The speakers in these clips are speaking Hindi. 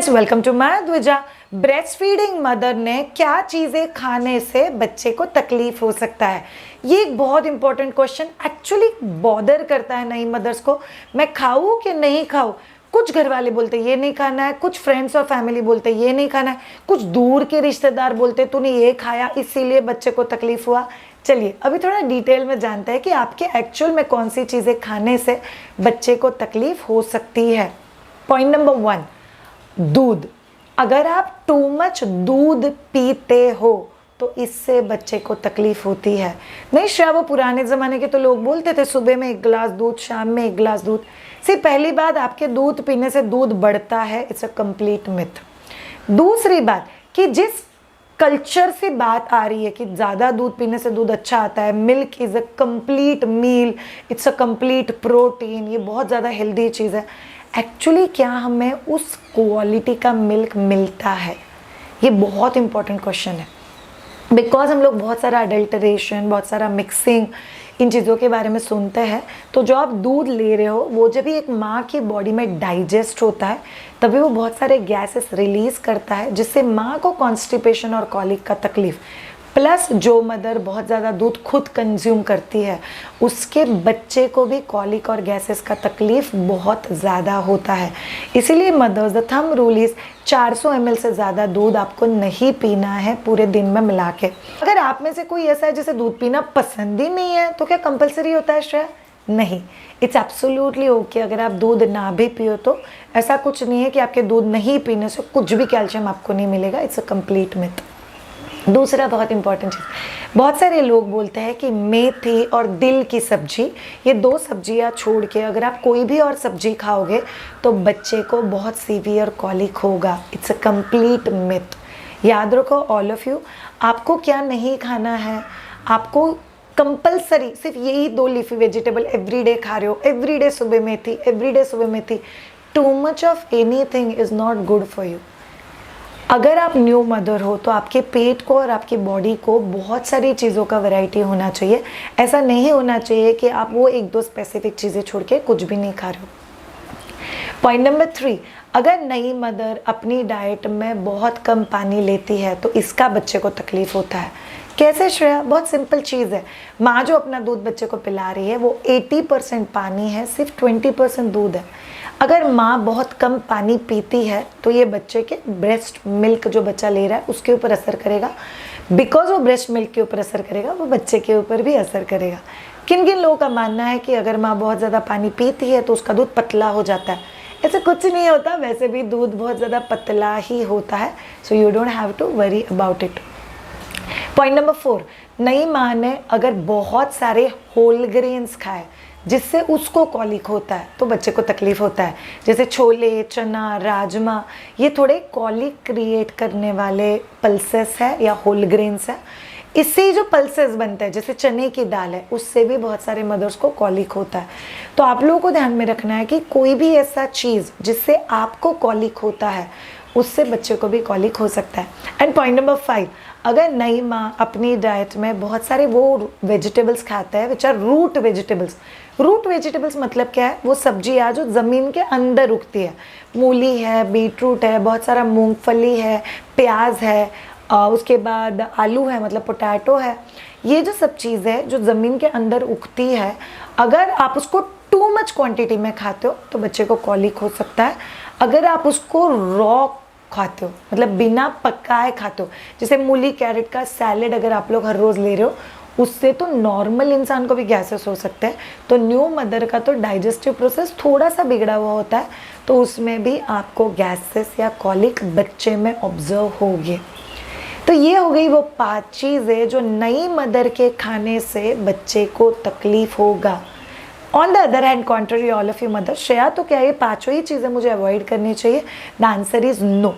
Friends, welcome to my Dwija. Breast feeding mother ने क्या चीज़ें खाने से बच्चे को तकलीफ हो सकता है, ये एक बहुत इंपॉर्टेंट क्वेश्चन एक्चुअली बॉदर करता है नई मदर्स को। मैं खाऊं कि नहीं खाऊं? कुछ घर वाले बोलते ये नहीं खाना है, कुछ फ्रेंड्स और फैमिली बोलते ये नहीं खाना है, कुछ दूर के रिश्तेदार बोलते तूने ये खाया इसीलिए बच्चे को तकलीफ हुआ। चलिए अभी थोड़ा डिटेल में जानते हैं कि आपके एक्चुअल में कौन सी चीज़ें खाने से बच्चे को तकलीफ हो सकती है। पॉइंट नंबर 1, दूध। अगर आप टू मच दूध पीते हो तो इससे बच्चे को तकलीफ होती है। नहीं श्रेया, वो पुराने ज़माने के तो लोग बोलते थे सुबह में 1 गिलास दूध, शाम में 1 गिलास दूध। सिर्फ पहली बात, आपके दूध पीने से दूध बढ़ता है, इट्स अ कंप्लीट मिथ। दूसरी बात कि जिस कल्चर से बात आ रही है कि ज़्यादा दूध पीने से दूध अच्छा आता है, milk is a complete meal, it's a complete protein, ये बहुत ज़्यादा हेल्दी चीज़ है। एक्चुअली क्या हमें उस क्वालिटी का मिल्क मिलता है? ये बहुत इंपॉर्टेंट क्वेश्चन है। बिकॉज हम लोग बहुत सारा अडल्टरेशन, बहुत सारा मिक्सिंग, इन चीज़ों के बारे में सुनते हैं। तो जो आप दूध ले रहे हो वो जब भी एक माँ की बॉडी में डाइजेस्ट होता है तभी वो बहुत सारे गैसेस रिलीज़ करता है, जिससे माँ को कॉन्स्टिपेशन और कॉलिक का तकलीफ, प्लस जो मदर बहुत ज़्यादा दूध खुद कंज्यूम करती है उसके बच्चे को भी कॉलिक और गैसेस का तकलीफ बहुत ज़्यादा होता है। इसीलिए mothers, the thumb rule is 400 ml से ज़्यादा दूध आपको नहीं पीना है पूरे दिन में मिला के। अगर आप में से कोई ऐसा है जिसे दूध पीना पसंद ही नहीं है तो क्या कंपलसरी होता है श्रेया? नहीं, इट्स एब्सोल्युटली ओके अगर आप दूध ना भी पियो तो। ऐसा कुछ नहीं है कि आपके दूध नहीं पीने से कुछ भी कैल्शियम आपको नहीं मिलेगा, इट्स अ कंप्लीट मिथ। दूसरा बहुत इंपॉर्टेंट चीज़, बहुत सारे लोग बोलते हैं कि मेथी और दिल की सब्जी, ये 2 सब्जियां छोड़ के अगर आप कोई भी और सब्जी खाओगे तो बच्चे को बहुत सीवियर कॉलिक होगा। It's a complete myth. याद रखो ऑल ऑफ यू, आपको क्या नहीं खाना है, आपको कंपलसरी सिर्फ यही 2 लीफी वेजिटेबल एवरीडे खा रहे हो, एवरीडे सुबह मेथी, एवरीडे सुबह मेथी। Too much of anything is not good for you. अगर आप न्यू मदर हो तो आपके पेट को और आपकी बॉडी को बहुत सारी चीज़ों का वैरायटी होना चाहिए। ऐसा नहीं होना चाहिए कि आप वो 1-2 स्पेसिफिक चीज़ें छोड़ के कुछ भी नहीं खा रहे हो। पॉइंट नंबर 3, अगर नई मदर अपनी डाइट में बहुत कम पानी लेती है तो इसका बच्चे को तकलीफ होता है। कैसे श्रेया? बहुत सिंपल चीज़ है। माँ जो अपना दूध बच्चे को पिला रही है वो 80% पानी है, सिर्फ 20% दूध है। अगर माँ बहुत कम पानी पीती है तो ये बच्चे के ब्रेस्ट मिल्क जो बच्चा ले रहा है उसके ऊपर असर करेगा। बिकॉज वो ब्रेस्ट मिल्क के ऊपर असर करेगा वो बच्चे के ऊपर भी असर करेगा। किन किन लोगों का मानना है कि अगर माँ बहुत ज़्यादा पानी पीती है तो उसका दूध पतला हो जाता है? ऐसा कुछ नहीं होता, वैसे भी दूध बहुत ज़्यादा पतला ही होता है। So you don't have to worry about it. Point number 4, नई माँ ने अगर बहुत सारे होल ग्रेन्स खाए जिससे उसको कॉलिक होता है तो बच्चे को तकलीफ होता है। जैसे छोले, चना, राजमा, ये थोड़े कॉलिक क्रिएट करने वाले पल्सेस है या होल ग्रेन्स है। इससे जो पल्सेस बनते हैं, जैसे चने की दाल है, उससे भी बहुत सारे मदर्स को कॉलिक होता है। तो आप लोगों को ध्यान में रखना है कि कोई भी ऐसा चीज़ जिससे आपको कॉलिक होता है उससे बच्चे को भी कॉलिक हो सकता है। एंड पॉइंट नंबर 5, अगर नई माँ अपनी डाइट में बहुत सारे वो वेजिटेबल्स खाता है which are root vegetables. Root vegetables मतलब क्या है? वो सब्जियाँ जो ज़मीन के अंदर उगती है। मूली है, बीटरूट है, बहुत सारा मूंगफली है, प्याज है, उसके बाद आलू है मतलब पोटैटो है। ये जो सब चीज़ है जो ज़मीन के अंदर उगती है, अगर आप उसको टू मच क्वांटिटी में खाते हो तो बच्चे को कॉलिक हो सकता है। अगर आप उसको रॉ खाते हो मतलब बिना पकाए खाते हो, जैसे मूली कैरेट का सैलेड अगर आप लोग हर रोज़ ले रहे हो, उससे तो नॉर्मल इंसान को भी गैसेस हो सकते हैं। तो न्यू मदर का तो डाइजेस्टिव प्रोसेस थोड़ा सा बिगड़ा हुआ होता है, तो उसमें भी आपको गैसेस या कॉलिक बच्चे में ऑब्जर्व होगी। तो ये हो गई वो 5 चीज़ें जो नई मदर के खाने से बच्चे को तकलीफ होगा। On the other hand contrary all of you mother, Shreya तो क्या ये 5 ही चीज़ें मुझे अवॉइड करनी चाहिए? The answer is no.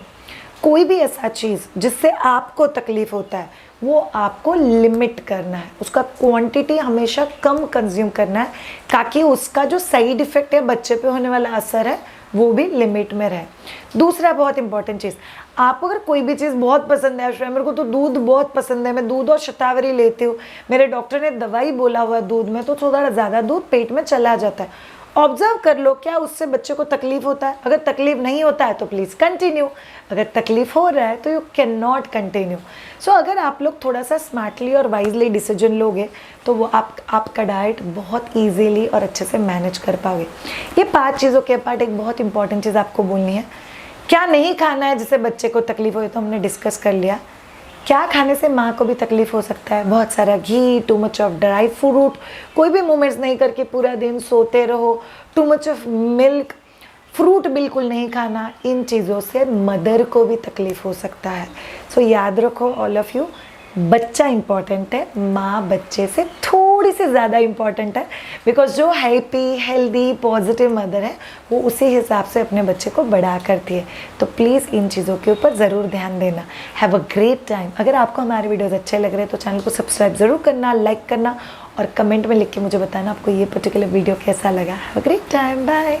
कोई भी ऐसा चीज़ जिससे आपको तकलीफ होता है वो आपको लिमिट करना है, उसका क्वांटिटी हमेशा कम कंज्यूम करना है ताकि उसका जो साइड इफ़ेक्ट है, बच्चे पे होने वाला असर है, वो भी लिमिट में रहे। दूसरा बहुत इंपॉर्टेंट चीज़, आपको अगर कोई भी चीज़ बहुत पसंद है, मेरे को तो दूध बहुत पसंद है, मैं दूध और शतावरी लेती हूँ, मेरे डॉक्टर ने दवाई बोला हुआ है दूध में, तो थोड़ा ज़्यादा दूध पेट में चला जाता है, ऑब्जर्व कर लो क्या उससे बच्चे को तकलीफ होता है। अगर तकलीफ नहीं होता है तो प्लीज़ कंटिन्यू, अगर तकलीफ हो रहा है तो यू कैन नॉट कंटिन्यू। सो अगर आप लोग थोड़ा सा स्मार्टली और वाइजली डिसीजन लोगे तो वो आपका डाइट बहुत ईजीली और अच्छे से मैनेज कर पाओगे। ये 5 चीज़ों के पार्ट एक बहुत इंपॉर्टेंट चीज़ आपको बोलनी है। क्या नहीं खाना है जिससे बच्चे को तकलीफ हो, तो हमने डिस्कस कर लिया। क्या खाने से माँ को भी तकलीफ हो सकता है, बहुत सारा घी, too much of dry fruit, कोई भी मूवमेंट्स नहीं करके पूरा दिन सोते रहो, too much of milk, fruit बिल्कुल नहीं खाना, इन चीज़ों से मदर को भी तकलीफ हो सकता है। सो याद रखो ऑल ऑफ यू, बच्चा इम्पॉर्टेंट है, माँ बच्चे से थोड़ी सी ज़्यादा इम्पॉर्टेंट है, बिकॉज जो हैप्पी हेल्दी पॉजिटिव मदर है वो उसी हिसाब से अपने बच्चे को बड़ा करती है। तो प्लीज़ इन चीज़ों के ऊपर ज़रूर ध्यान देना। Have a great time. अगर आपको हमारे वीडियोस अच्छे लग रहे हैं तो चैनल को सब्सक्राइब ज़रूर करना, लाइक करना और कमेंट में लिख के मुझे बताना आपको ये पर्टिकुलर वीडियो कैसा लगा। Have a great time, bye.